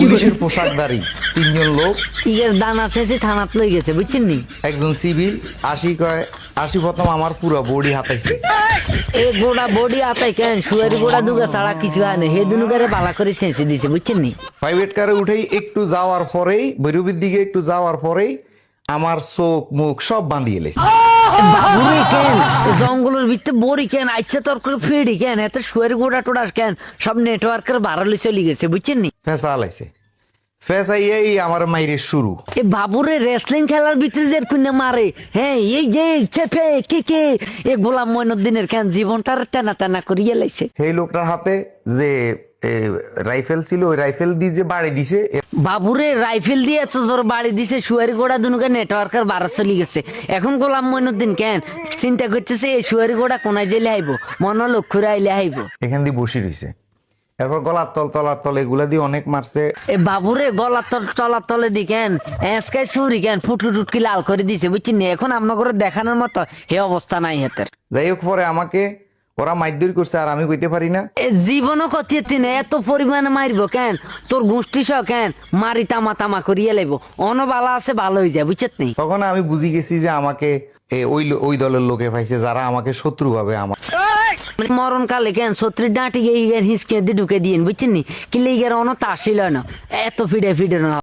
পুলিশের পোশাকধারী তিনজন লোক, ইয়ের দানা শেষে থানাত লই গেছে বুঝছেন নি। একজন সিভিল, 80 প্রথম আমার পুরো বডি হাতাইছে। এ গোড়া বডি আতাই কেন শুয়ারি গোড়া দুগা ছাড়া কিছু হয় না, হে দুনুকারে বালা করে শেষে দিছে বুঝছেন নি। প্রাইভেট কারে উঠেই একটু যাওয়ার পরেই, ভৈরবীর দিকে একটু যাওয়ার পরেই আমার চোখ মুখ সব বাঁধিয়ে লেছে। বাবুরে কেন জঙ্গলের ভিতরে বড়ি কেন আচ্ছা তোর ফেড়ি কেন এত শুয়ারি গোড়া টোড়া কেন সব নেটওয়ার্কের বাড়ালে চলে গেছে বুঝছেন নি। ফেসা আলাইছে, ফেসাইয়াই আমার মাইরের শুরু। এ বাবুরে রেসলিং খেলার ভিতরে যে কুন্না মারে, হ্যাঁ এই যে চেপে কে এ গোলাম মঈনুদ্দিনের কেন জীবনটার টানা টানা করিয়ে লাইছে। সেই লোকটার হাতে যে রাইফেল ছিল, ওই রাইফেল দিয়ে যে বাড়ি দিছে। বাবুরে রাইফেল দিয়ে এত জোর বাড়ি দিছে শুয়ারি গোড়া দুনুকে নেটওয়ার্কের বাড়া চলে গেছে। এখন গোলাম মঈনুদ্দিন কেন চিন্তা করতেছে এই শুয়ারি গোড়া কোনায় জেলে আইব, মনে লক্ষ্য আইলে আইব। এখান দিয়ে বসে রয়েছে, এরপর গলার তল তলার তল এগুলা দিয়ে অনেক মারছে। এ বাবুরে গলার তলার তলে দি কেন এসকাই সুরি কেন ফুটকি লাল করে দিছে বুঝছেন নি। এখন আপনার করে দেখানোর মতো হে অবস্থা নাই হাতের। যাই হোক, পরে আমাকে ওরা মাইদুরি করছে আর আমি কইতে পারি না। এ জীবনও কথিয়ে না এত পরিমাণে মারব কেন, তোর গোষ্ঠী সহ কেন মারি তামা তামা করিয়ে লাইব, অনবালা আছে ভালো হয়ে যায় বুঝছেন নি। তখন আমি বুঝি গেছি যে আমাকে ওই দলের লোকে পাইছে যারা আমাকে শত্রু ভাবে। আমার মরণ কালে কেন ছত্রিশ ডাঁটি গিয়ে হিসকে দিয়ে ঢুকে দিয়েন বুঝছেন নি, কিলে অন তা ছিল না এত ফিডে না।